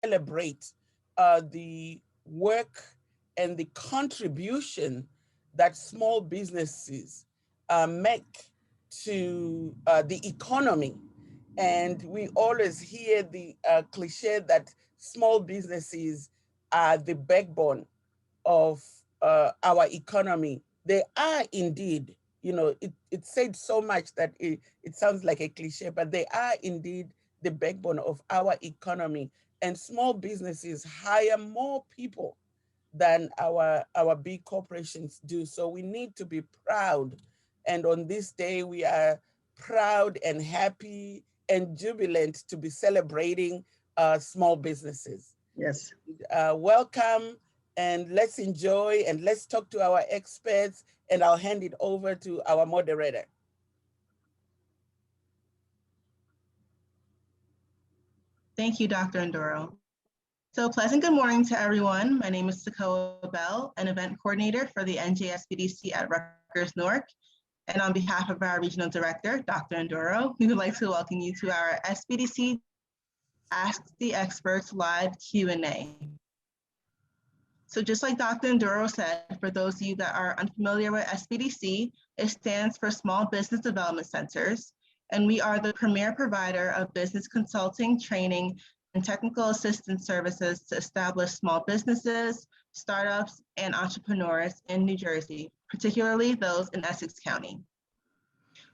celebrate the work and the contribution that small businesses make to the economy. And we always hear the cliche that small businesses are the backbone of our economy. They are indeed, you know, it's said so much that it sounds like a cliche, but they are indeed the backbone of our economy. And small businesses hire more people than our big corporations do. So we need to be proud. And on this day, we are proud and happy and jubilant to be celebrating small businesses. Yes. Welcome, and let's enjoy and let's talk to our experts, and I'll hand it over to our moderator. Thank you, Dr. Ndoro. So pleasant good morning to everyone. My name is Sakoa Bell, an event coordinator for the NJ-Sbdc at Rutgers-Newark. And on behalf of our regional director, Dr. Ndoro, we would like to welcome you to our Sbdc Ask the Experts live Q&A. So just like Dr. Ndoro said, for those of you that are unfamiliar with Sbdc, it stands for Small Business Development Centers, and we are the premier provider of business consulting, training, and technical assistance services to establish small businesses, startups, and entrepreneurs in New Jersey, particularly those in Essex County.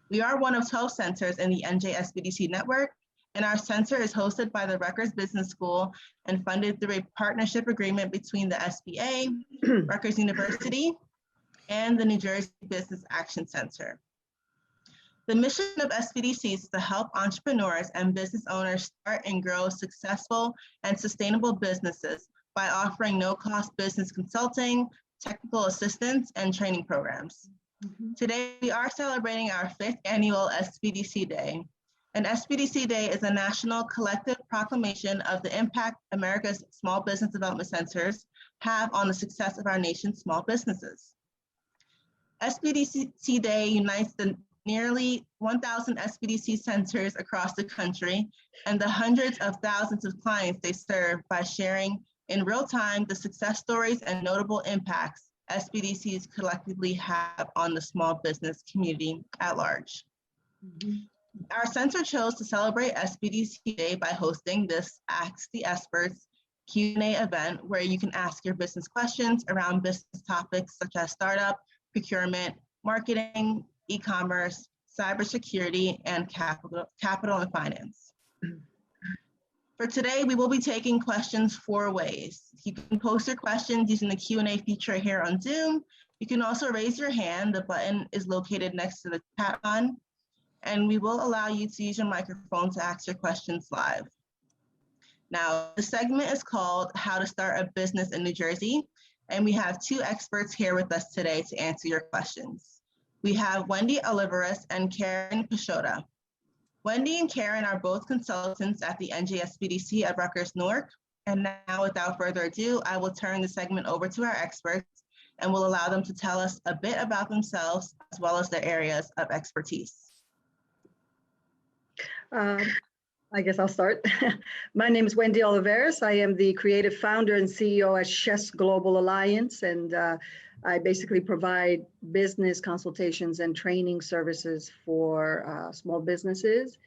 We are one of 12 centers in the NJ-Sbdc network, and our center is hosted by the Rutgers Business School and funded through a partnership agreement between the SBA, Rutgers University, and the New Jersey Business Action Center. The mission of Sbdc is to help entrepreneurs and business owners start and grow successful and sustainable businesses by offering no-cost business consulting, technical assistance, and training programs. Today, we are celebrating our 5th annual Sbdc Day. And Sbdc Day is a national collective proclamation of the impact America's small business development centers have on the success of our nation's small businesses. Sbdc Day unites the nearly 1,000 Sbdc centers across the country and the hundreds of thousands of clients they serve by sharing in real time the success stories and notable impacts SbdCs collectively have on the small business community at large. Our center chose to celebrate Sbdc Day by hosting this Ask the Experts Q&A event where you can ask your business questions around business topics such as startup, procurement, marketing, e-commerce, cybersecurity, and capital and finance. For today, we will be taking questions 4 ways. You can post your questions using the Q&A feature here on Zoom. You can also raise your hand. The button is located next to the chat button, and we will allow you to use your microphone to ask your questions live. Now, the segment is called How to Start a Business in New Jersey, and we have 2 experts here with us today to answer your questions. We have Wendy Oliveris and Karen Pashota. Wendy and Karen are both consultants at the NJ-Sbdc at Rutgers-Newark. And now, without further ado, I will turn the segment over to our experts and will allow them to tell us a bit about themselves as well as their areas of expertise. I guess I'll start. My name is Wendy Oliveris. I am the creative founder and CEO at Chess Global Alliance, and I basically provide business consultations and training services for small businesses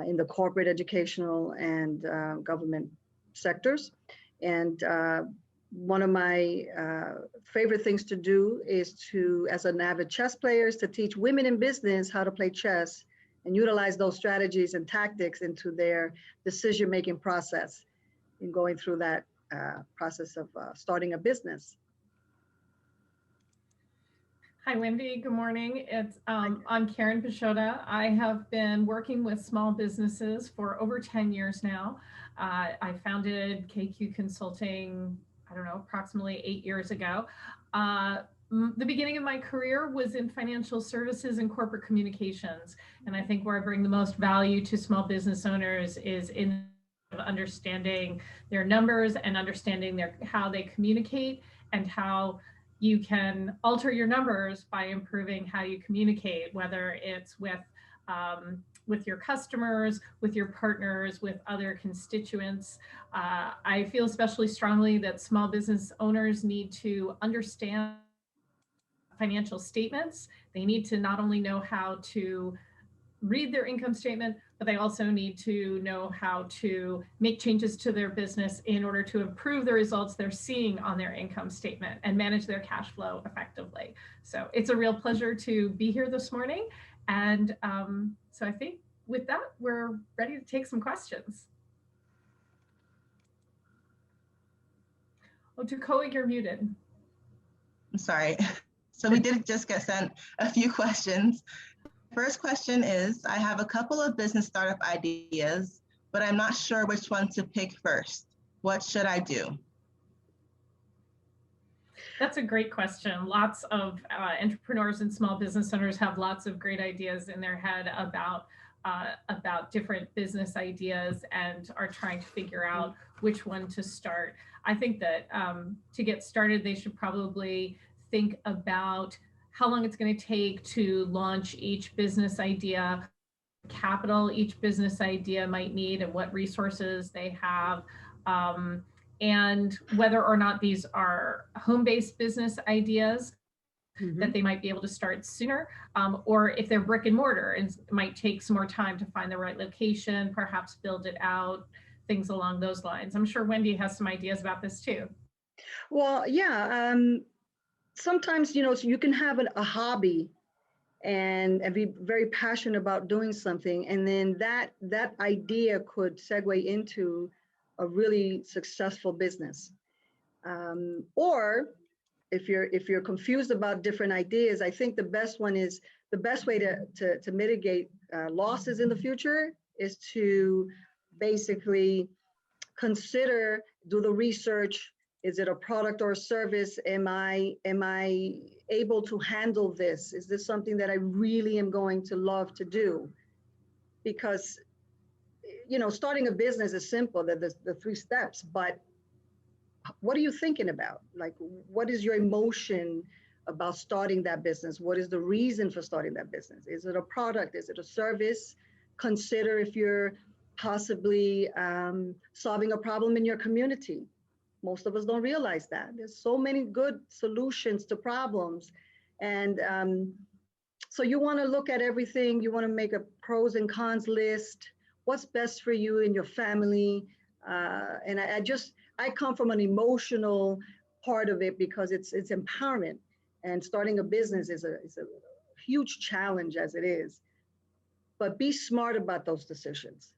in the corporate, educational, and government sectors. And one of my favorite things to do is to, as an avid chess player, is to teach women in business how to play chess and utilize those strategies and tactics into their decision-making process in going through that process of starting a business. Hi, Wendy. Good morning. I'm Karen Pashota. I have been working with small businesses for over 10 years now. I founded KQ Consulting, I don't know, approximately 8 years ago. The beginning of my career was in financial services and corporate communications. And I think where I bring the most value to small business owners is in understanding their numbers and understanding how they communicate and how you can alter your numbers by improving how you communicate, whether it's with with your customers, with your partners, with other constituents. I feel especially strongly that small business owners need to understand financial statements. They need to not only know how to read their income statement, but they also need to know how to make changes to their business in order to improve the results they're seeing on their income statement and manage their cash flow effectively. So it's a real pleasure to be here this morning. And so I think with that, we're ready to take some questions. Oh, Takoa, you're muted. I'm sorry. So we did just get sent a few questions. First question is, I have a couple of business startup ideas, but I'm not sure which one to pick first. What should I do? That's a great question. Lots of entrepreneurs and small business owners have lots of great ideas in their head about different business ideas and are trying to figure out which one to start. I think that to get started, they should probably think about how long it's going to take to launch each business idea, capital each business idea might need, and what resources they have, and whether or not these are home-based business ideas that they might be able to start sooner, or if they're brick and mortar and it might take some more time to find the right location, perhaps build it out, things along those lines. I'm sure Wendy has some ideas about this too. Well, yeah. Sometimes, so you can have a hobby and be very passionate about doing something, and then that idea could segue into a really successful business. Or if you're confused about different ideas, I think the best way to mitigate losses in the future is to basically do the research. Is it a product or a service? Am I able to handle this? Is this something that I really am going to love to do? Because, starting a business is simple, the 3 steps, but what are you thinking about? Like, what is your emotion about starting that business? What is the reason for starting that business? Is it a product? Is it a service? Consider if you're possibly solving a problem in your community. Most of us don't realize that. There's so many good solutions to problems. And so you want to look at everything. You want to make a pros and cons list. What's best for you and your family? And I come from an emotional part of it because it's empowerment. And starting a business is a huge challenge as it is. But be smart about those decisions.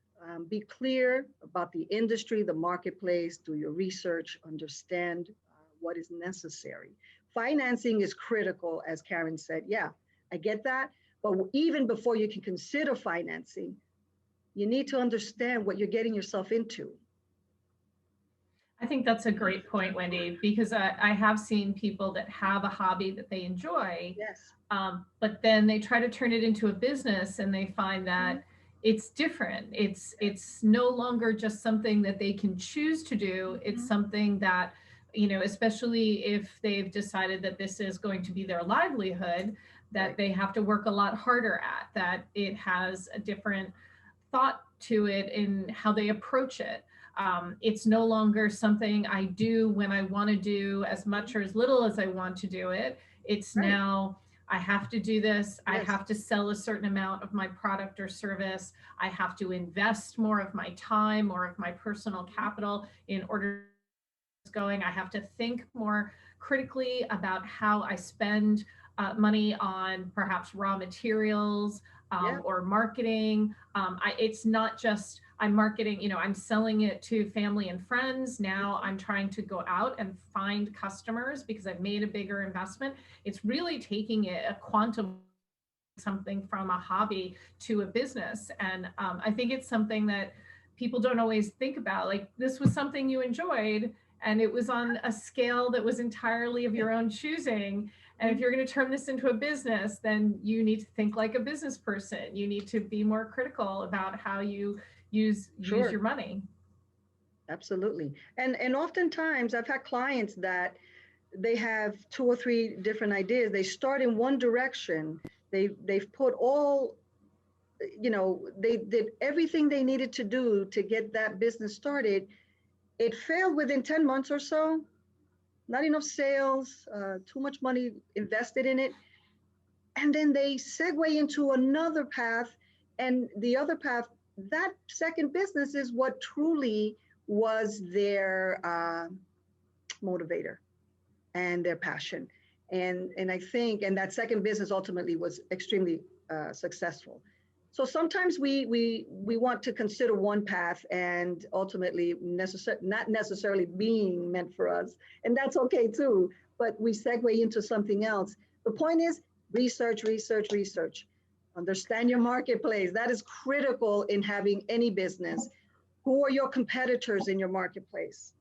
Be clear about the industry, the marketplace, do your research, understand what is necessary. Financing is critical, as Karen said. Yeah, I get that. But even before you can consider financing, you need to understand what you're getting yourself into. I think that's a great point, Wendy, because I have seen people that have a hobby that they enjoy, yes, but then they try to turn it into a business and they find that it's different. It's no longer just something that they can choose to do. It's something that, especially if they've decided that this is going to be their livelihood, that they have to work a lot harder at, that it has a different thought to it in how they approach it. It's no longer something I do when I want to do as much or as little as I want to do it. It's now I have to do this. Yes. I have to sell a certain amount of my product or service. I have to invest more of my time, more of my personal capital in order to get going. I have to think more critically about how I spend money on perhaps raw materials or marketing. It's not just I'm marketing, I'm selling it to family and friends. Now I'm trying to go out and find customers because I've made a bigger investment. It's really taking a quantum something from a hobby to a business. And I think it's something that people don't always think about. Like, this was something you enjoyed and it was on a scale that was entirely of your own choosing. And if you're going to turn this into a business, then you need to think like a business person. You need to be more critical about how you use your money. Absolutely. And oftentimes I've had clients that they have 2 or 3 different ideas. They start in one direction. They've put all they did everything they needed to do to get that business started. It failed within 10 months or so. Not enough sales, too much money invested in it. And then they segue into another path. And the other path, that second business is what truly was their motivator and their passion. And I think, and that second business ultimately was extremely successful. So sometimes we want to consider one path and ultimately not necessarily being meant for us, and that's okay too, but we segue into something else. The point is research, research, research. Understand your marketplace. That is critical in having any business. Who are your competitors in your marketplace?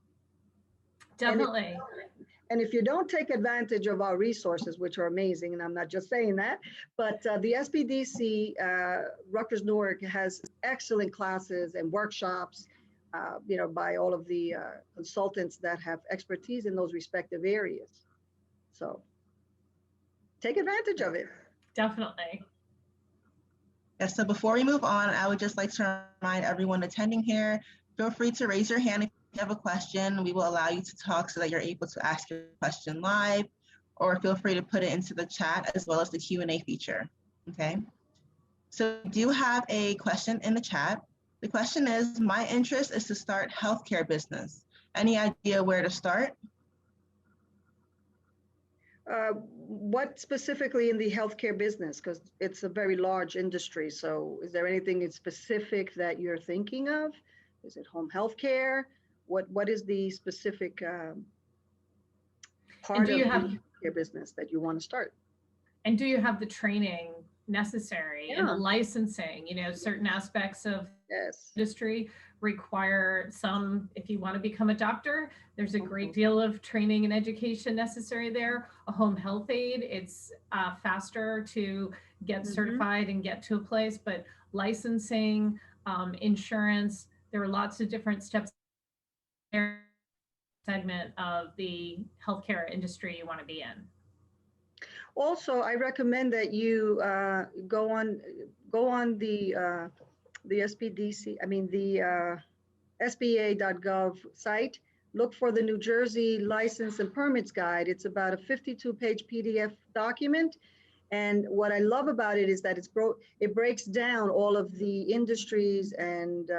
Definitely. And if you don't take advantage of our resources, which are amazing, and I'm not just saying that, but the Sbdc, Rutgers-Newark has excellent classes and workshops, by all of the consultants that have expertise in those respective areas. So take advantage of it. Definitely. Yes, so before we move on, I would just like to remind everyone attending here, feel free to raise your hand if you have a question. We will allow you to talk so that you're able to ask your question live, or feel free to put it into the chat as well as the Q&A feature, okay? So we do have a question in the chat. The question is, my interest is to start healthcare business. Any idea where to start? What specifically in the healthcare business? Because it's a very large industry. So is there anything specific that you're thinking of? Is it home healthcare? What is the specific part of the healthcare business that you want to start? And do you have the training necessary and the licensing? Certain aspects of industry require some, if you want to become a doctor, there's a great deal of training and education necessary there. A home health aide, it's faster to get certified and get to a place, but licensing, insurance, there are lots of different steps segment of the healthcare industry you want to be in. Also, I recommend that you go on the Sbdc, the SBA.gov site. Look for the New Jersey License and Permits Guide. It's about a 52-page PDF document. And what I love about it is that it breaks down all of the industries and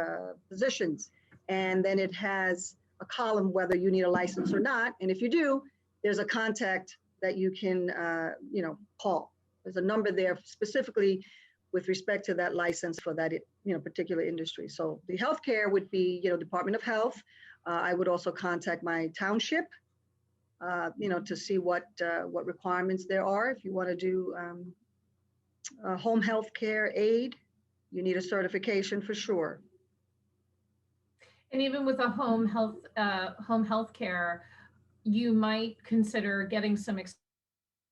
positions. And then it has a column whether you need a license or not. And if you do, there's a contact that you can call. There's a number there specifically with respect to that license for that particular industry. So the healthcare would be Department of Health. I would also contact my township to see what requirements there are. If you want to do a home health care aid, you need a certification for sure. And even with a home health care, you might consider getting some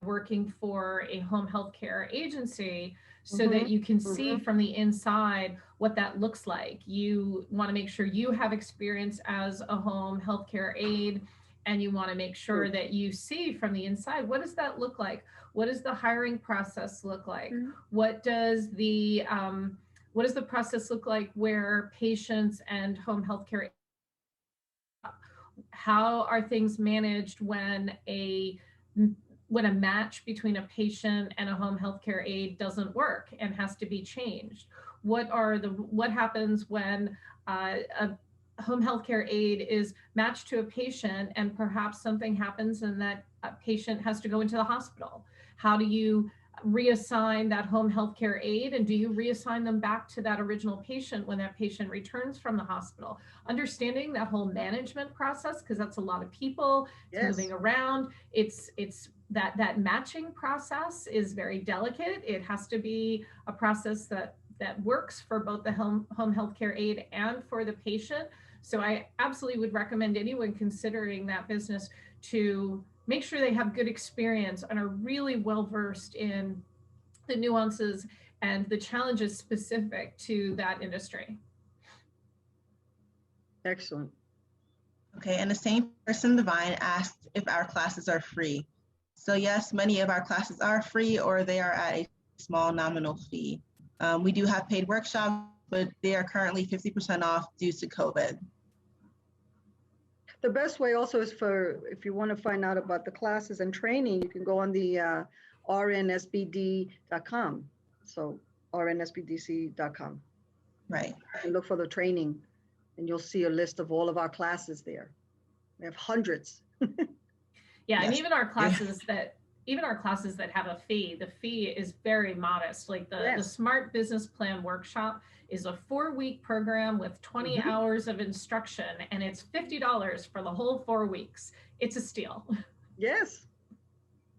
working for a home health care agency so that you can see from the inside what that looks like. You want to make sure you have experience as a home health care aide, and you want to make sure that you see from the inside, what does that look like? What does the hiring process look like? What does the process look like where patients and home health care, how are things managed when a match between a patient and a home healthcare aide doesn't work and has to be changed? What happens when a home healthcare aide is matched to a patient and perhaps something happens and that patient has to go into the hospital? How do you reassign that home healthcare aide, and do you reassign them back to that original patient when that patient returns from the hospital? Understanding that whole management process, because that's a lot of people moving around. It's that matching process is very delicate. It has to be a process that works for both the home healthcare aide and for the patient. So I absolutely would recommend anyone considering that business to make sure they have good experience and are really well versed in the nuances and the challenges specific to that industry. Excellent. Okay, and the same person, Divine, asked if our classes are free. So yes, many of our classes are free, or they are at a small nominal fee. We do have paid workshops, but they are currently 50% off due to COVID. The best way also is if you want to find out about the classes and training, you can go on the rnsbd.com. So rnsbdc.com. Right. And look for the training, and you'll see a list of all of our classes there. We have hundreds. Yeah, Yes. and even our classes that have a fee, the fee is very modest. Like the Smart Business Plan Workshop is a 4-week program with 20 hours of instruction, and it's $50 for the whole 4 weeks. It's a steal. Yes.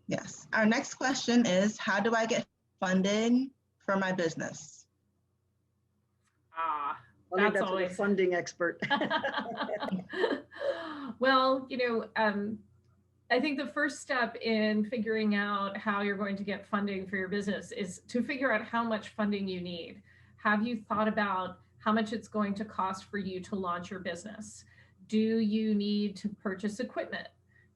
Yes. Our next question is, how do I get funding for my business? That's always a funding expert. Well, I think the first step in figuring out how you're going to get funding for your business is to figure out how much funding you need. Have you thought about how much it's going to cost for you to launch your business? Do you need to purchase equipment?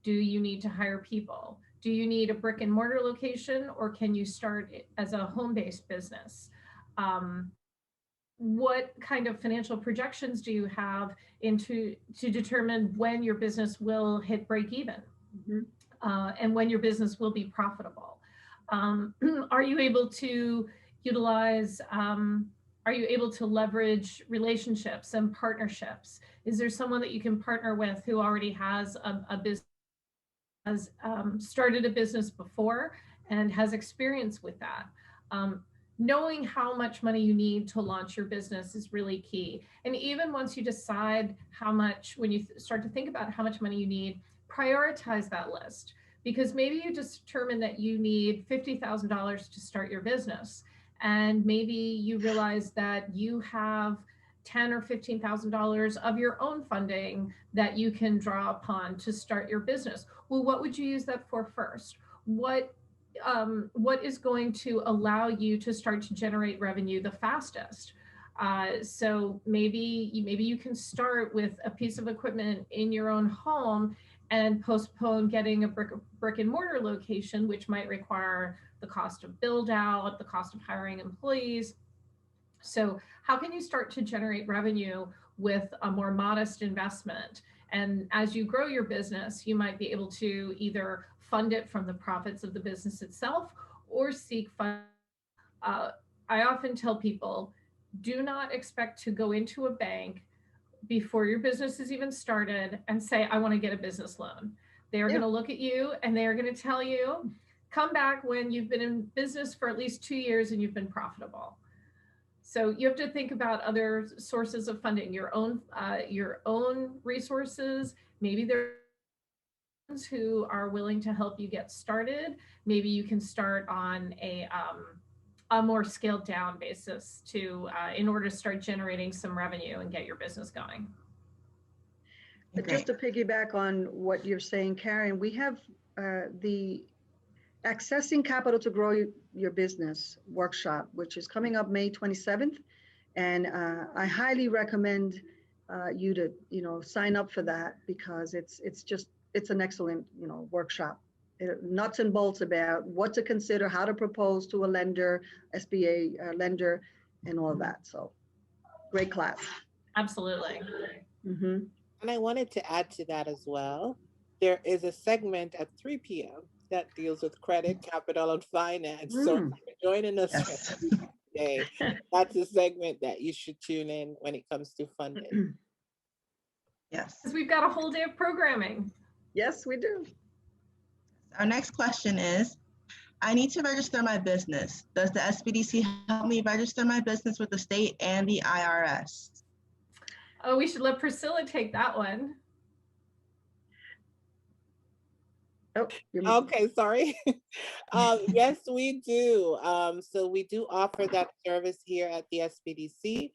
Do you need to hire people? Do you need a brick and mortar location, or can you start as a home-based business? What kind of financial projections do you have to determine when your business will hit break even? And when your business will be profitable? Are you able to utilize, are you able to leverage relationships and partnerships? Is there someone that you can partner with who already has a business, has started a business before and has experience with that? Knowing how much money you need to launch your business is really key. And even once you decide how much, when you start to think about how much money you need, prioritize that list, because maybe you just determine that you need $50,000 to start your business. And maybe you realize that you have $10,000 or $15,000 of your own funding that you can draw upon to start your business. Well, what would you use that for first? What is going to allow you to start to generate revenue the fastest? So maybe you can start with a piece of equipment in your own home and postpone getting a brick and mortar location, which might require the cost of build out, the cost of hiring employees. So how can you start to generate revenue with a more modest investment? And as you grow your business, you might be able to either fund it from the profits of the business itself or seek funding. I often tell people, do not expect to go into a bank before your business is even started and say, I want to get a business loan. They are going to look at you and they are going to tell you, come back when you've been in business for at least 2 years and you've been profitable. So you have to think about other sources of funding, your own resources. Maybe there are friends who are willing to help you get started. Maybe you can start on a more scaled down basis in order to start generating some revenue and get your business going. But just to piggyback on what you're saying, Karen, we have the Accessing Capital to Grow Your Business workshop, which is coming up May 27th. And I highly recommend you to, sign up for that, because it's an excellent, workshop. Nuts and bolts about what to consider, how to propose to a lender, SBA lender, and all of that. So great class. Absolutely. Mm-hmm. And I wanted to add to that as well. There is a segment at 3 p.m. that deals with credit, capital, and finance. So if you're joining us today, that's a segment that you should tune in when it comes to funding. Yes. Because we've got a whole day of programming. Yes, we do. Our next question is, I need to register my business. Does the Sbdc help me register my business with the state and the IRS? Oh, we should let Priscilla take that one. Oh, okay, sorry. Yes, we do. So we do offer that service here at the Sbdc.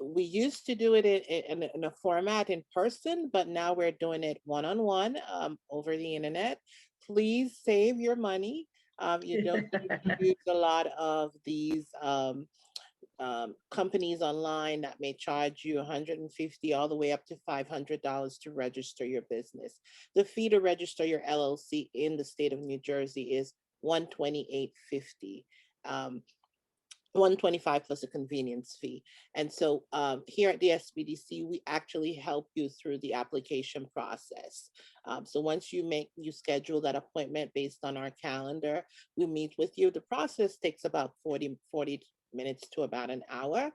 We used to do it in a format in person, but now we're doing it one-on-one over the internet. Please save your money. You don't need to use a lot of these companies online that may charge you $150 all the way up to $500 to register your business. The fee to register your LLC in the state of New Jersey is $128.50. $125 plus a convenience fee. And so here at the SBDC, we actually help you through the application process. So once you schedule that appointment based on our calendar, we meet with you. The process takes about 40 minutes to about an hour.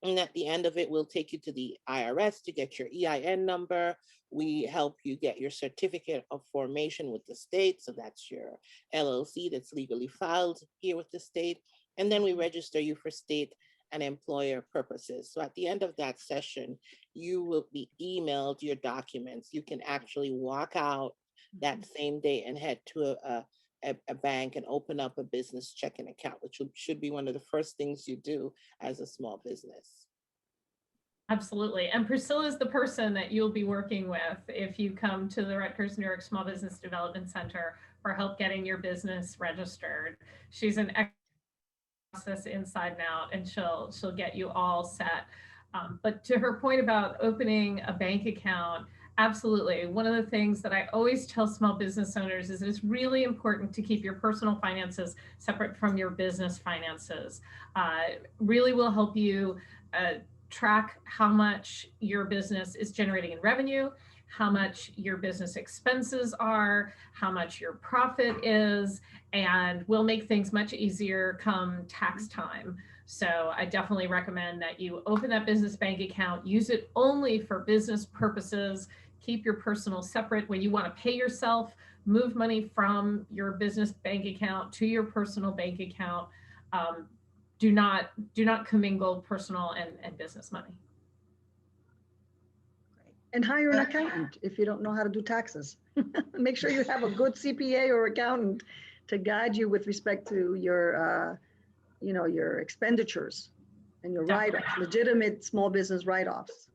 And at the end of it, we'll take you to the IRS to get your EIN number. We help you get your certificate of formation with the state. So that's your LLC that's legally filed here with the state. And then we register you for state and employer purposes. So at the end of that session, you will be emailed your documents. You can actually walk out that same day and head to a bank and open up a business checking account, which should be one of the first things you do as a small business. Absolutely. And Priscilla is the person that you'll be working with if you come to the Rutgers-Newark Small Business Development Center for help getting your business registered. She's an process inside and out, and she'll get you all set. But to her point about opening a bank account, absolutely. One of the things that I always tell small business owners is it's really important to keep your personal finances separate from your business finances. Really will help you track how much your business is generating in revenue, how much your business expenses are, how much your profit is, and will make things much easier come tax time. So I definitely recommend that you open that business bank account, use it only for business purposes, keep your personal separate. When you want to pay yourself, move money from your business bank account to your personal bank account. Do not commingle personal and business money. And hire an accountant if you don't know how to do taxes. Make sure you have a good CPA or accountant to guide you with respect to your, your expenditures and your write-offs, legitimate small business write-offs.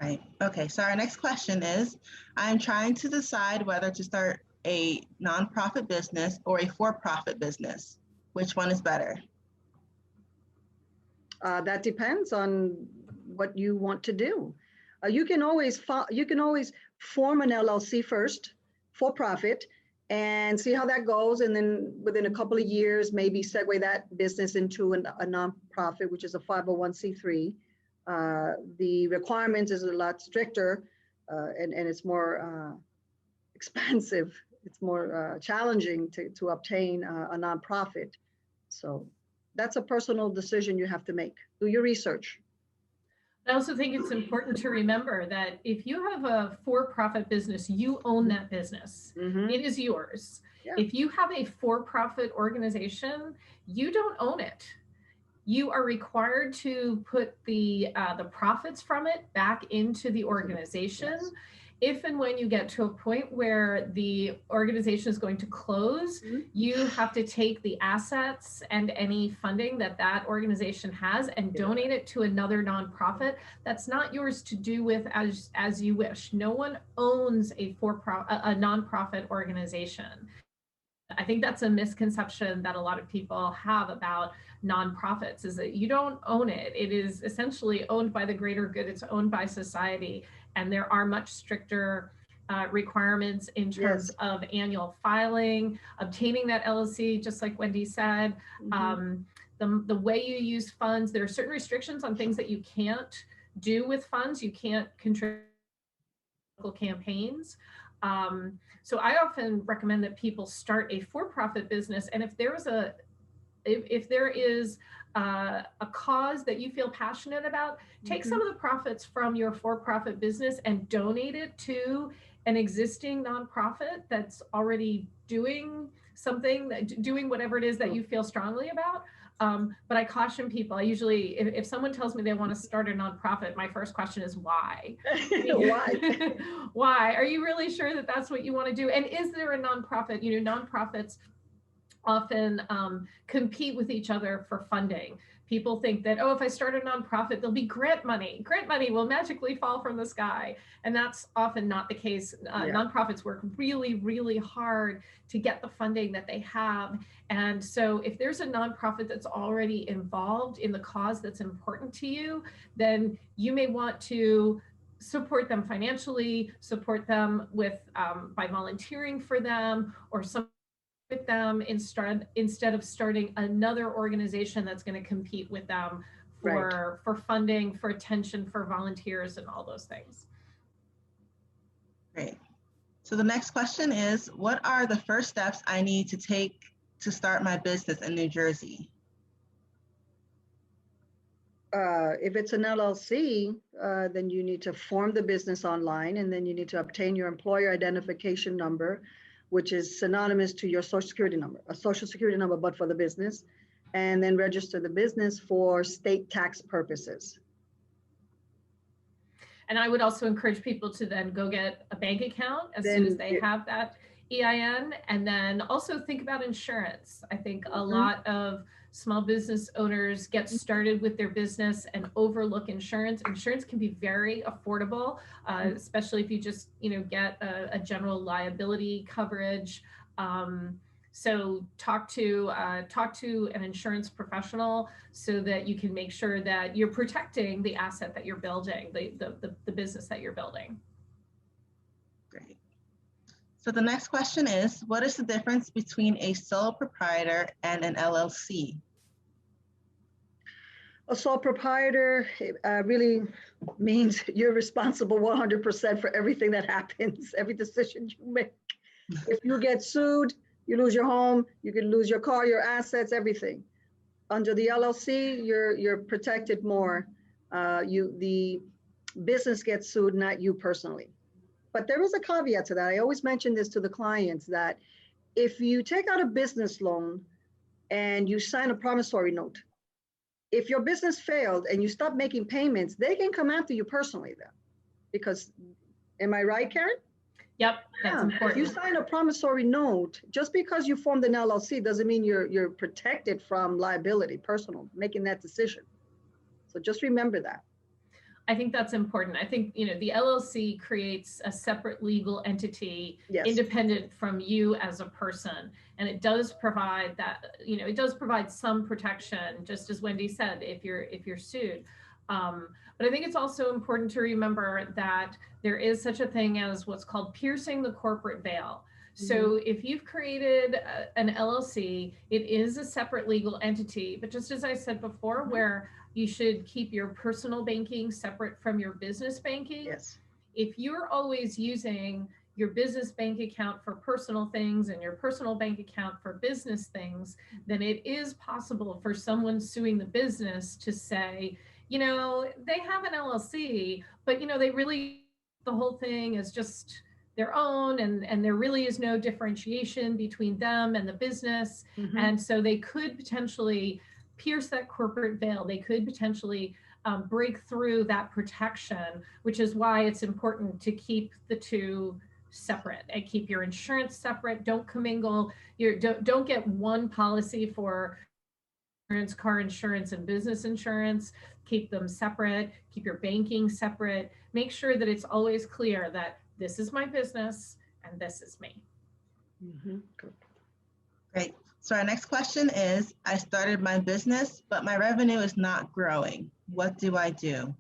Right. Okay. So our next question is, I'm trying to decide whether to start a nonprofit business or a for-profit business. Which one is better? That depends on what you want to do. You can always form an LLC first, for profit, and see how that goes, and then within a couple of years, maybe segue that business into a nonprofit, which is a 501c3. The requirements is a lot stricter, and it's more expensive. It's more challenging to obtain a nonprofit. So that's a personal decision you have to make. Do your research. I also think it's important to remember that if you have a for-profit business, you own that business. Mm-hmm. It is yours. Yeah. If you have a for-profit organization, you don't own it. You are required to put the profits from it back into the organization. Yes. If and when you get to a point where the organization is going to close, mm-hmm. you have to take the assets and any funding that organization has and donate it to another nonprofit. That's not yours to do with as you wish. No one owns a nonprofit organization. I think that's a misconception that a lot of people have about nonprofits, is that you don't own it. It is essentially owned by the greater good. It's owned by society. And there are much stricter requirements in terms of annual filing, obtaining that LLC, just like Wendy said, mm-hmm. The way you use funds. There are certain restrictions on things that you can't do with funds. You can't contribute to local campaigns. So I often recommend that people start a for-profit business. And if there is a cause that you feel passionate about, take mm-hmm. some of the profits from your for-profit business and donate it to an existing nonprofit that's already doing something, doing whatever it is that you feel strongly about. But I caution people, I usually, if someone tells me they want to start a nonprofit, my first question is why? Why? Why? Are you really sure that that's what you want to do? And is there a nonprofit? Nonprofits often compete with each other for funding. People think that, if I start a nonprofit, there'll be grant money. Grant money will magically fall from the sky. And that's often not the case. Nonprofits work really, really hard to get the funding that they have. And so if there's a nonprofit that's already involved in the cause that's important to you, then you may want to support them financially, support them with by volunteering for them, or some with them instead of starting another organization that's going to compete with them for funding, for attention, for volunteers, and all those things. Great. So the next question is, what are the first steps I need to take to start my business in New Jersey? If it's an LLC, then you need to form the business online, and then you need to obtain your employer identification number, which is synonymous to your social security number, a social security number, but for the business, and then register the business for state tax purposes. And I would also encourage people to then go get a bank account as soon as they have that EIN, and then also think about insurance. I think a lot of small business owners get started with their business and overlook insurance. Insurance can be very affordable, especially if you just get a general liability coverage. So talk to an insurance professional so that you can make sure that you're protecting the asset that you're building, the business that you're building. Great. So the next question is, what is the difference between a sole proprietor and an LLC? A sole proprietor really means you're responsible 100% for everything that happens, every decision you make. If you get sued, you lose your home, you could lose your car, your assets, everything. Under the LLC, you're protected more. The business gets sued, not you personally. But there is a caveat to that. I always mention this to the clients, that if you take out a business loan and you sign a promissory note, if your business failed and you stop making payments, they can come after you personally then. Because, am I right, Karen? Yep, that's important. If you sign a promissory note, just because you formed an LLC doesn't mean you're protected from liability, personal, making that decision. So just remember that. I think that's important. I think, the LLC creates a separate legal entity, independent from you as a person. And it does provide that, it does provide some protection, just as Wendy said, if you're sued. But I think it's also important to remember that there is such a thing as what's called piercing the corporate veil. So if you've created an LLC, it is a separate legal entity. But just as I said before, where you should keep your personal banking separate from your business banking. Yes. If you're always using your business bank account for personal things and your personal bank account for business things, then it is possible for someone suing the business to say, they have an LLC, but they really, the whole thing is just their own, and there really is no differentiation between them and the business. And so they could potentially pierce that corporate veil. They could potentially break through that protection, which is why it's important to keep the two separate and keep your insurance separate. Don't commingle. Don't get one policy for insurance, car insurance, and business insurance. Keep them separate. Keep your banking separate. Make sure that it's always clear that this is my business and this is me. Great. So our next question is, I started my business, but my revenue is not growing. What do I do?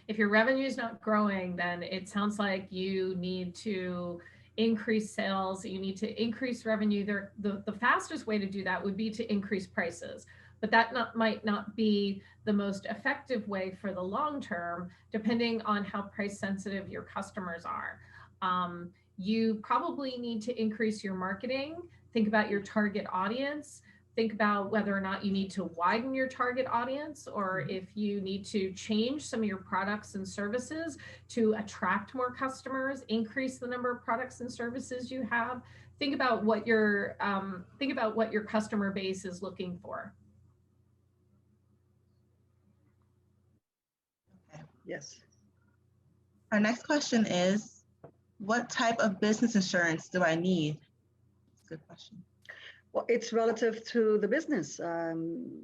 If your revenue is not growing, then it sounds like you need to increase sales. You need to increase revenue. The fastest way to do that would be to increase prices, but that might not be the most effective way for the long term, depending on how price sensitive your customers are. You probably need to increase your marketing. Think about your target audience. Think about whether or not you need to widen your target audience, or if you need to change some of your products and services to attract more customers, increase the number of products and services you have. Think about what your customer base is looking for. Okay. Yes. Our next question is, what type of business insurance do I need? That's a good question. Well, it's relative to the business.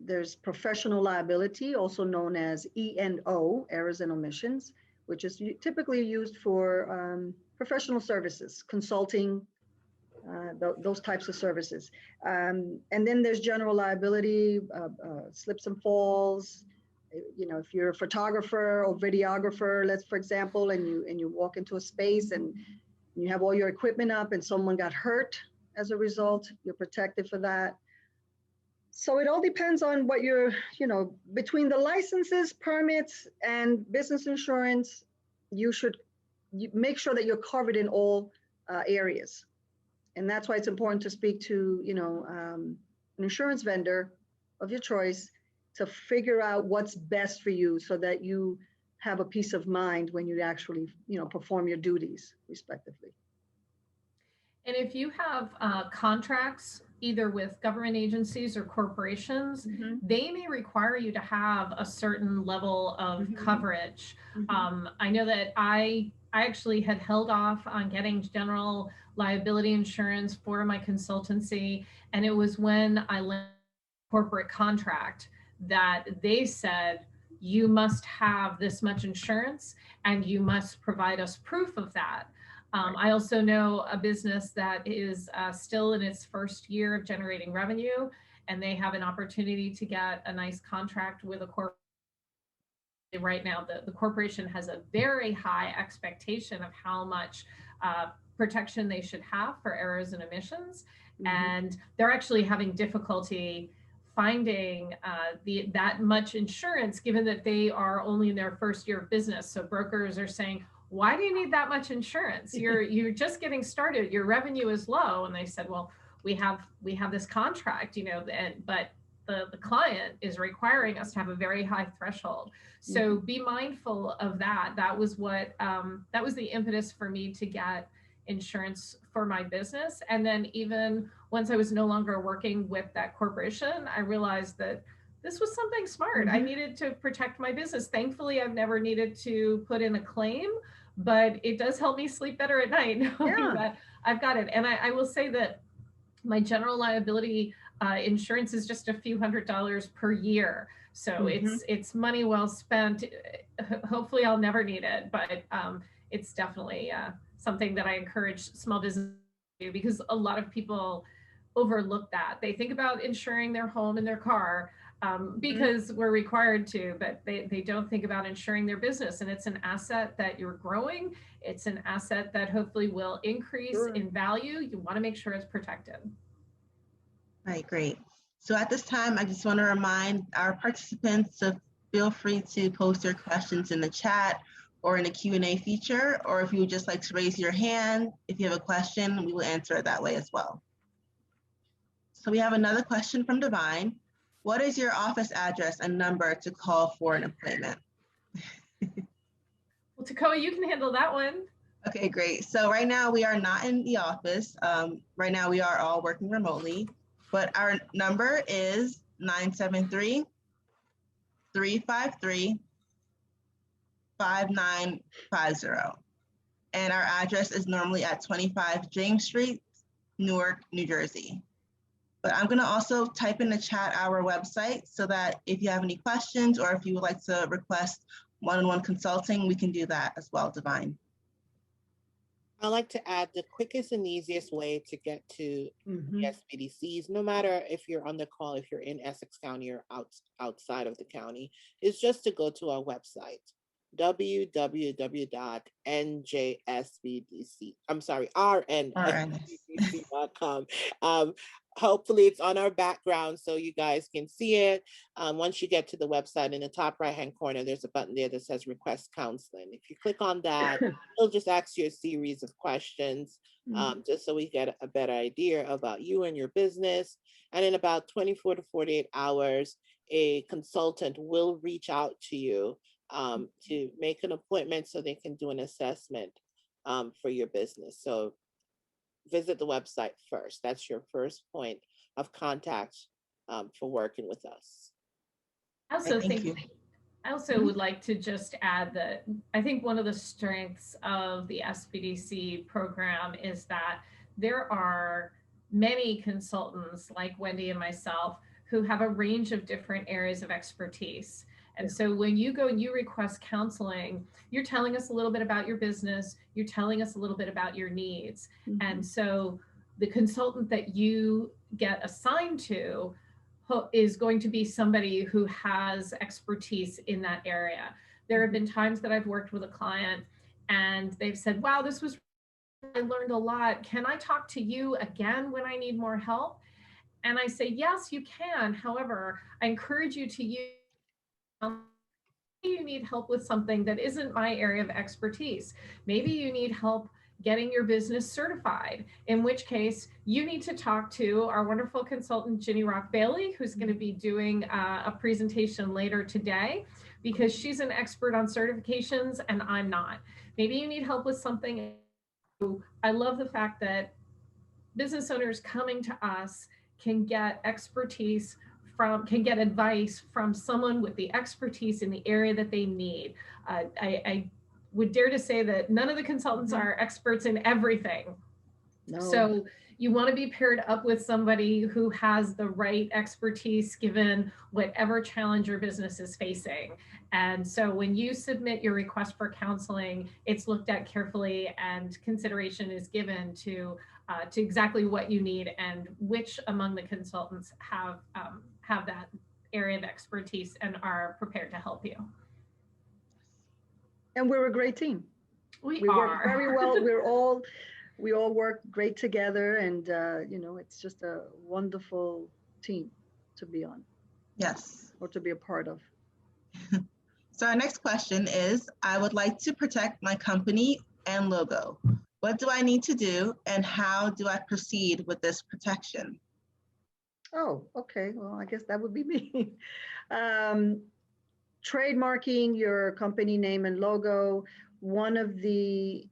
There's professional liability, also known as E&O, errors and omissions, which is typically used for professional services, consulting, those types of services. And then there's general liability, slips and falls. If you're a photographer or videographer, for example, and you walk into a space and You have all your equipment up and someone got hurt as a result, you're protected for that. So it all depends on what you're, between the licenses, permits, and business insurance, you should make sure that you're covered in all areas. And that's why it's important to speak to, an insurance vendor of your choice to figure out what's best for you so that you have a peace of mind when you actually, perform your duties respectively. And if you have contracts, either with government agencies or corporations, they may require you to have a certain level of coverage. I know that I actually had held off on getting general liability insurance for my consultancy. And it was when I landed a corporate contract that they said, you must have this much insurance and you must provide us proof of that. I also know a business that is still in its first year of generating revenue, and they have an opportunity to get a nice contract with a corporation. Right now, the corporation has a very high expectation of how much protection they should have for errors and omissions, and they're actually having difficulty finding that much insurance, given that they are only in their first year of business. So brokers are saying, why do you need that much insurance? You're just getting started. Your revenue is low. And they said, well, we have this contract, but the client is requiring us to have a very high threshold. So be mindful of that. That was the impetus for me to get insurance for my business. And then even once I was no longer working with that corporation, I realized that this was something smart. I needed to protect my business. Thankfully, I've never needed to put in a claim, but it does help me sleep better at night knowing that I've got it. And I will say that my general liability insurance is just a few $100s per year. So it's money well spent. Hopefully I'll never need it, but it's definitely something that I encourage small business to do, because a lot of people overlook that. They think about insuring their home and their car because we're required to, but they don't think about insuring their business. And it's an asset that you're growing. It's an asset that hopefully will increase in value. You want to make sure it's protected. All right, great. So at this time, I just want to remind our participants to feel free to post your questions in the chat or in the Q&A feature, or if you would just like to raise your hand, if you have a question, we will answer it that way as well. So we have another question from Divine. What is your office address and number to call for an appointment? Well, Takoa, you can handle that one. Okay, great. So right now we are not in the office. Right now we are all working remotely, but our number is 973-353-5950. And our address is normally at 25 James Street, Newark, New Jersey. But I'm going to also type in the chat our website so that if you have any questions or if you would like to request one-on-one consulting, we can do that as well, Divine. I like to add the quickest and easiest way to get to the Sbdcs, no matter if you're on the call, if you're in Essex County or outside of the county, is just to go to our website, rnsbdc.com. Hopefully it's on our background so you guys can see it. Once you get to the website, in the top right-hand corner, there's a button there that says request counseling. If you click on that, it'll just ask you a series of questions, just so we get a better idea about you and your business. And in about 24 to 48 hours, a consultant will reach out to you to make an appointment so they can do an assessment for your business. So visit the website first. That's your first point of contact for working with us. I also would like to just add that I think one of the strengths of the Sbdc program is that there are many consultants like Wendy and myself who have a range of different areas of expertise. And so when you go and you request counseling, you're telling us a little bit about your business, you're telling us a little bit about your needs. And so the consultant that you get assigned to is going to be somebody who has expertise in that area. There have been times that I've worked with a client and they've said, wow, this was I learned a lot. Can I talk to you again when I need more help? And I say, yes, you can. However, I encourage you to use, you need help with something that isn't my area of expertise. Maybe you need help getting your business certified, in which case you need to talk to our wonderful consultant, Ginny Rock Bailey, who's going to be doing a presentation later today, because she's an expert on certifications and I'm not. Maybe you need help with something. I love the fact that business owners coming to us can get expertise can get advice from someone with the expertise in the area that they need. I would dare to say that none of the consultants are experts in everything. No. So you want to be paired up with somebody who has the right expertise given whatever challenge your business is facing. And so when you submit your request for counseling, it's looked at carefully and consideration is given to exactly what you need and which among the consultants have that area of expertise and are prepared to help you. And we're a great team. We work very well. We all work great together, and it's just a wonderful team to be on. Yes. Or to be a part of. So our next question is, I would like to protect my company and logo. What do I need to do, and how do I proceed with this protection? Oh, okay. Well, I guess that would be me. Trademarking your company name and logo. One of the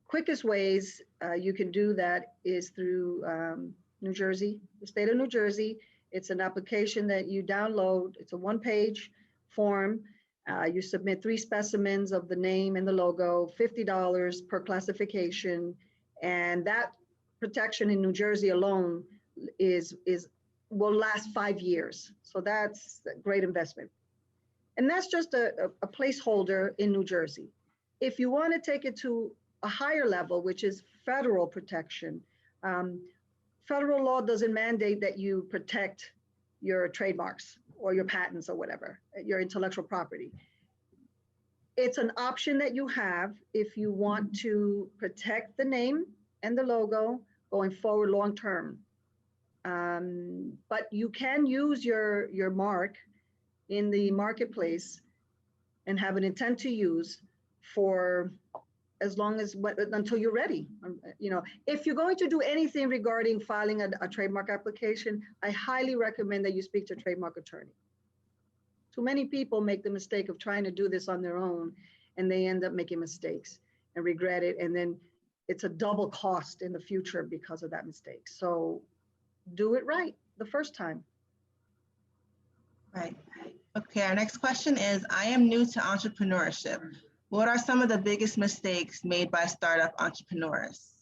quickest ways you can do that is through New Jersey, the state of New Jersey. It's an application that you download. It's a one-page form. You submit 3 specimens of the name and the logo, $50 per classification. And that protection in New Jersey alone will last 5 years. So that's a great investment. And that's just a placeholder in New Jersey. If you want to take it to a higher level, which is federal protection, federal law doesn't mandate that you protect your trademarks or your patents or whatever, your intellectual property. It's an option that you have if you want to protect the name and the logo going forward long term. But you can use your mark in the marketplace and have an intent to use for as long as until you're ready. If you're going to do anything regarding filing a trademark application, I highly recommend that you speak to a trademark attorney. Too many people make the mistake of trying to do this on their own, and they end up making mistakes and regret it. And then it's a double cost in the future because of that mistake. So do it right the first time. Right. Okay, our next question is, I am new to entrepreneurship. What are some of the biggest mistakes made by startup entrepreneurs?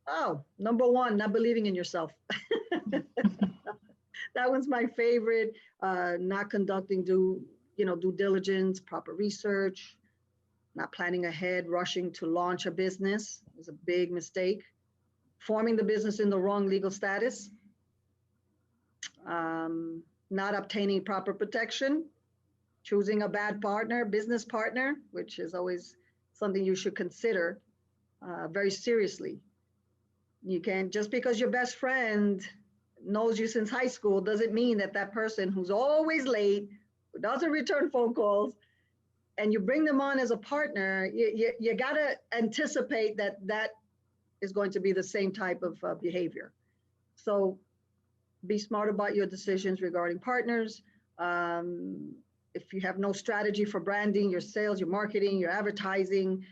Oh, number one, not believing in yourself. That one's my favorite. Not conducting due diligence, proper research, not planning ahead, rushing to launch a business is a big mistake. Forming the business in the wrong legal status. Not obtaining proper protection. Choosing a bad business partner, which is always something you should consider very seriously. You can't, just because your best friend knows you since high school doesn't mean that person who's always late, who doesn't return phone calls, and you bring them on as a partner, you gotta anticipate that is going to be the same type of behavior. So be smart about your decisions regarding partners. If you have no strategy for branding, your sales, your marketing, your advertising,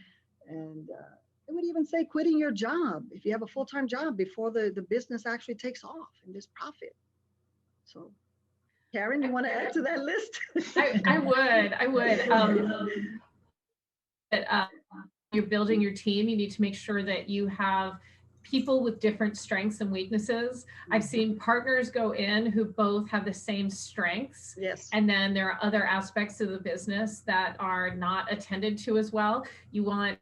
and I would even say quitting your job if you have a full-time job before the business actually takes off and there's profit. So, Karen, you want to add to that list? I would. You're building your team. You need to make sure that you have people with different strengths and weaknesses. I've seen partners go in who both have the same strengths. Yes. And then there are other aspects of the business that are not attended to as well. You're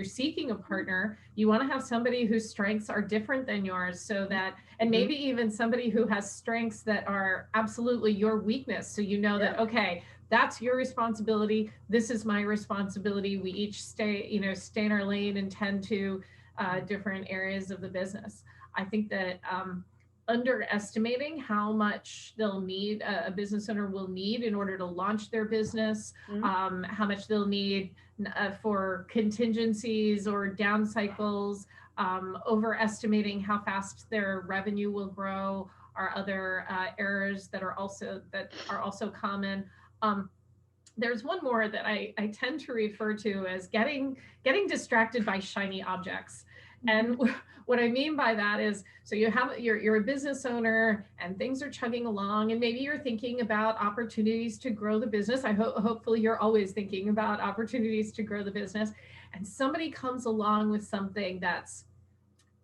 seeking a partner, you want to have somebody whose strengths are different than yours, so that, and maybe even somebody who has strengths that are absolutely your weakness. So you know that, okay, that's your responsibility. This is my responsibility. We each stay in our lane and tend to different areas of the business. I think that underestimating how much they'll need, a business owner will need in order to launch their business, how much they'll need for contingencies or down cycles, overestimating how fast their revenue will grow are other errors that are also common. There's one more that I tend to refer to as getting distracted by shiny objects. And what I mean by that is, so you're a business owner and things are chugging along, and maybe you're thinking about opportunities to grow the business. Hopefully you're always thinking about opportunities to grow the business, and somebody comes along with something that's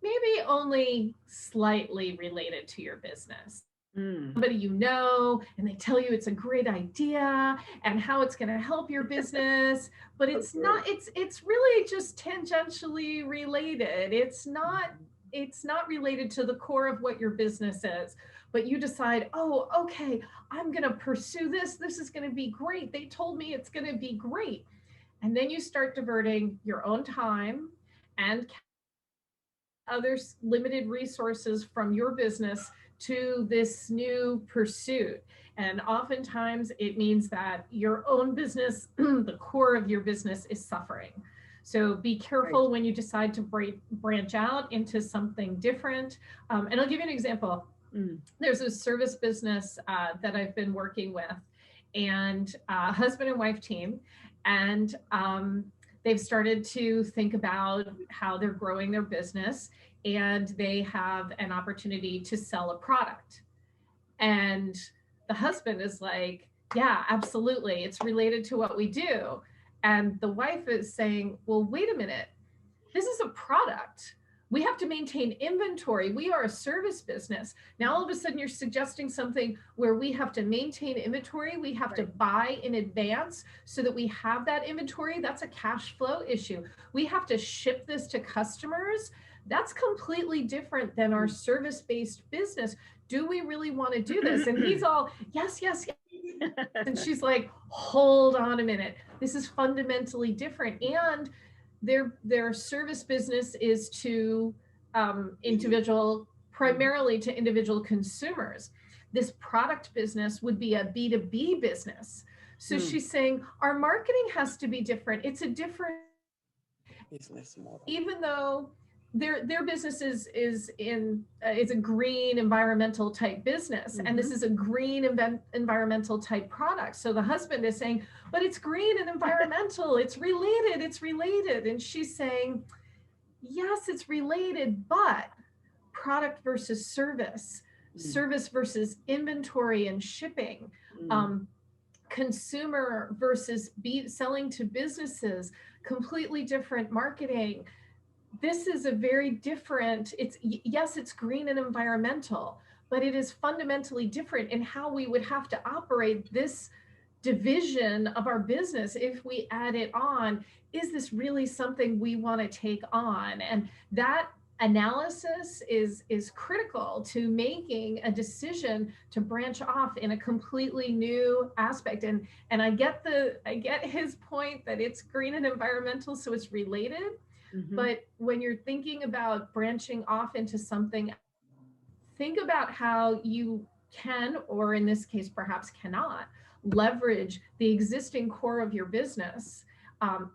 maybe only slightly related to your business. Somebody you know, and they tell you it's a great idea and how it's going to help your business, but it's not. It's really just tangentially related. It's not related to the core of what your business is. But you decide, oh, okay, I'm going to pursue this. This is going to be great. They told me it's going to be great, and then you start diverting your own time and other limited resources from your business to this new pursuit. And oftentimes it means that your own business, the core of your business, is suffering. So be careful when you decide to branch out into something different. And I'll give you an example. There's a service business that I've been working with, and husband and wife team. And they've started to think about how they're growing their business, and they have an opportunity to sell a product. And the husband is like, yeah, absolutely, it's related to what we do. And the wife is saying, well, wait a minute, this is a product. We have to maintain inventory. We are a service business. Now, all of a sudden, you're suggesting something where we have to maintain inventory. We have to buy in advance so that we have that inventory. That's a cash flow issue. We have to ship this to customers. That's completely different than our service-based business. Do we really want to do this? And he's all, yes, yes, yes. And she's like, hold on a minute. This is fundamentally different. And their service business is to primarily to individual consumers. This product business would be a B2B business. So she's saying our marketing has to be different. It's a different business model. Even though their business is a green environmental type business, and this is a green environmental type product. So the husband is saying, but it's green and environmental, it's related. And she's saying, yes, it's related, but product versus service, service versus inventory and shipping, consumer versus selling to businesses, completely different marketing. This is a very different, yes, it's green and environmental, but it is fundamentally different in how we would have to operate this division of our business if we add it on. Is this really something we want to take on? And that analysis is critical to making a decision to branch off in a completely new aspect. And I get his point that it's green and environmental, so it's related. But when you're thinking about branching off into something, think about how you can, or in this case, perhaps cannot, leverage the existing core of your business.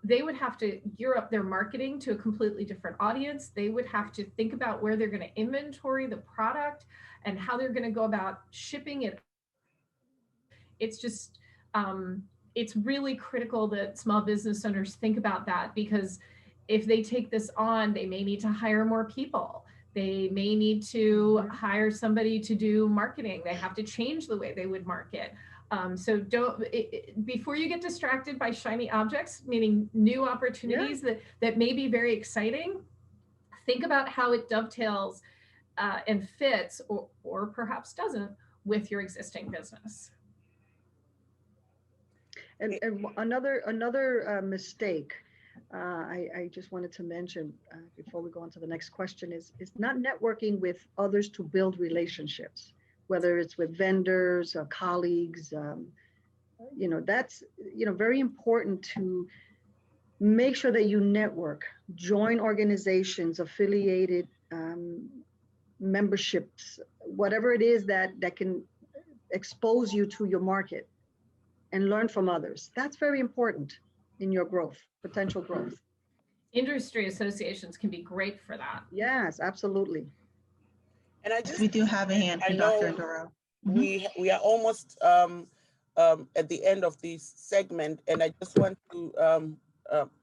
They would have to gear up their marketing to a completely different audience. They would have to think about where they're going to inventory the product and how they're going to go about shipping it. It's just, it's really critical that small business owners think about that, because if they take this on, they may need to hire more people. They may need to hire somebody to do marketing. They have to change the way they would market. So before you get distracted by shiny objects, meaning new opportunities that may be very exciting, think about how it dovetails and fits, or perhaps doesn't, with your existing business. And another mistake I just wanted to mention before we go on to the next question is not networking with others to build relationships, whether it's with vendors or colleagues. That's very important to make sure that you network, join organizations, affiliated memberships, whatever it is that can expose you to your market and learn from others. That's very important in your growth, potential growth. Industry associations can be great for that. Yes, absolutely. And We do have a hand from Dr. Ndoro. We are almost at the end of this segment, and I just want to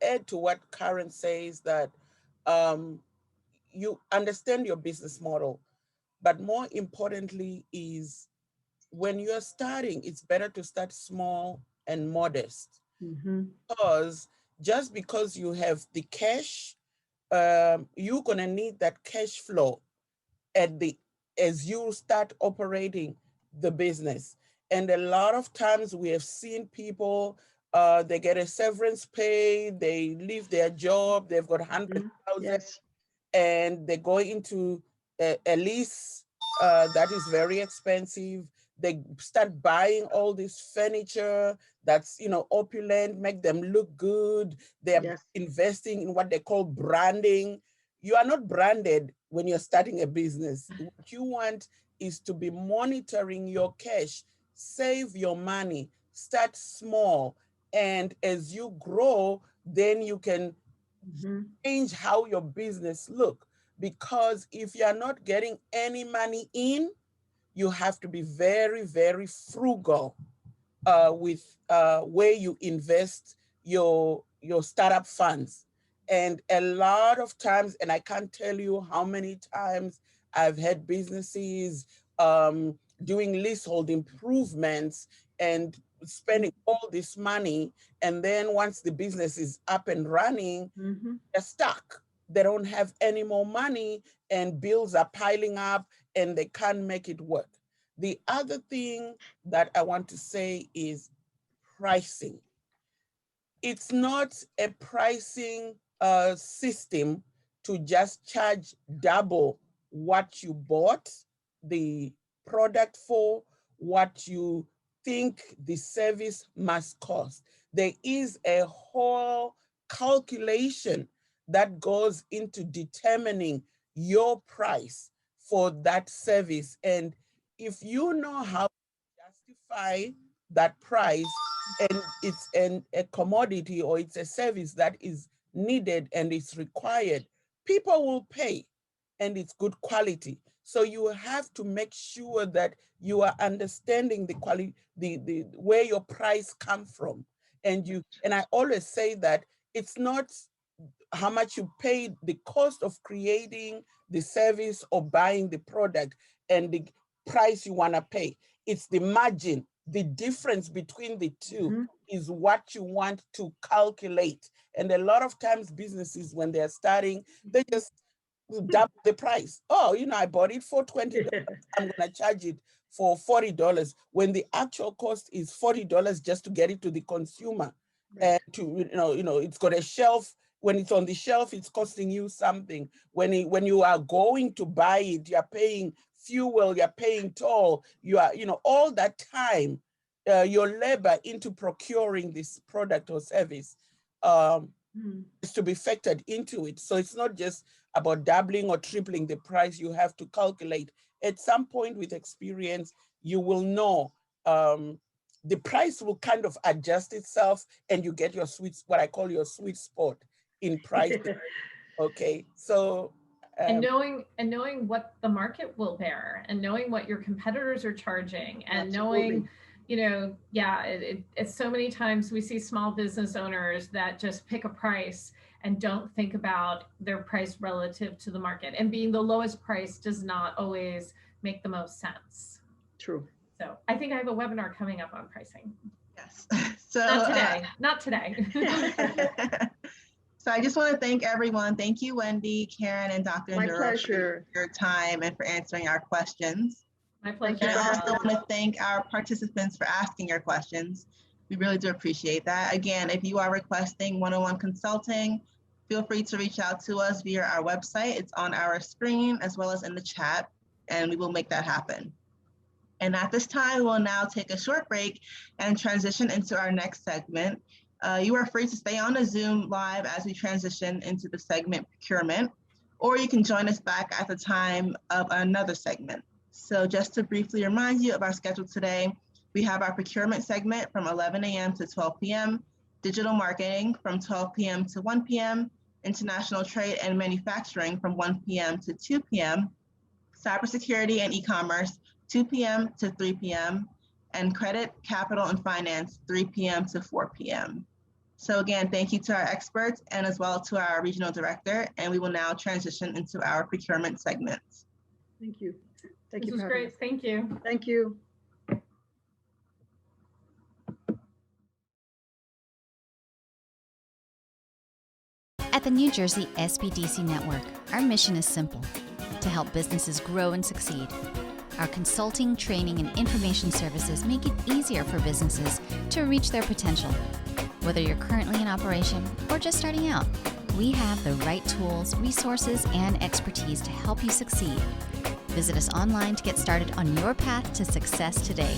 add to what Karen says, that you understand your business model, but more importantly is when you're starting, it's better to start small and modest, because just because you have the cash, you're gonna need that cash flow as you start operating the business. And a lot of times we have seen people, they get a severance pay, they leave their job, they've got 100,000, Yes. and they go into a lease that is very expensive. They start buying all this furniture that's, opulent, make them look good. They're Yes. investing in what they call branding. You are not branded when you're starting a business. What you want is to be monitoring your cash, save your money, start small. And as you grow, then you can change how your business look. Because if you're not getting any money in, you have to be very, very frugal with where you invest your startup funds. And a lot of times, and I can't tell you how many times I've had businesses doing leasehold improvements and spending all this money. And then once the business is up and running, they're stuck. They don't have any more money and bills are piling up and they can't make it work. The other thing that I want to say is pricing. It's not a pricing system to just charge double what you bought the product for, what you think the service must cost. There is a whole calculation that goes into determining your price for that service. And if you know how to justify that price, and it's a commodity or it's a service that is needed and it's required, people will pay, and it's good quality. So you have to make sure that you are understanding the quality, the where your price comes from. And I always say that it's not how much you pay, the cost of creating the service or buying the product and the price you want to pay. It's the margin, the difference between the two is what you want to calculate. And a lot of times businesses, when they're starting, they just double the price. Oh, I bought it for $20. I'm going to charge it for $40 when the actual cost is $40 just to get it to the consumer. And it's got a shelf. When it's on the shelf, it's costing you something. When you are going to buy it, you're paying fuel, you're paying toll, you are, all that time, your labor into procuring this product or service is to be factored into it. So it's not just about doubling or tripling the price. You have to calculate. At some point with experience, you will know the price will kind of adjust itself, and you get your what I call your sweet spot in price. Okay, so and knowing what the market will bear, and knowing what your competitors are charging, and knowing, it's so many times we see small business owners that just pick a price and don't think about their price relative to the market, and being the lowest price does not always make the most sense. True. So I think I have a webinar coming up on pricing. Yes. So not today. So I just want to thank everyone. Thank you, Wendy, Karen, and Dr. My Ndoro pleasure. for your time and for answering our questions. My pleasure. And I also want to thank our participants for asking your questions. We really do appreciate that. Again, if you are requesting one-on-one consulting, feel free to reach out to us via our website. It's on our screen as well as in the chat, and we will make that happen. And at this time, we'll now take a short break and transition into our next segment. You are free to stay on the Zoom live as we transition into the segment procurement, or you can join us back at the time of another segment. So just to briefly remind you of our schedule today, we have our procurement segment from 11 a.m. to 12 p.m., digital marketing from 12 p.m. to 1 p.m., international trade and manufacturing from 1 p.m. to 2 p.m., cybersecurity and e-commerce 2 p.m. to 3 p.m., and credit, capital, and finance 3 p.m. to 4 p.m. So again, thank you to our experts and as well to our regional director, and we will now transition into our procurement segment. Thank you. Thank This you. was for great. Thank you. Thank you. At the New Jersey Sbdc Network, our mission is simple: to help businesses grow and succeed. Our consulting, training, and information services make it easier for businesses to reach their potential. Whether you're currently in operation or just starting out, we have the right tools, resources, and expertise to help you succeed. Visit us online to get started on your path to success today.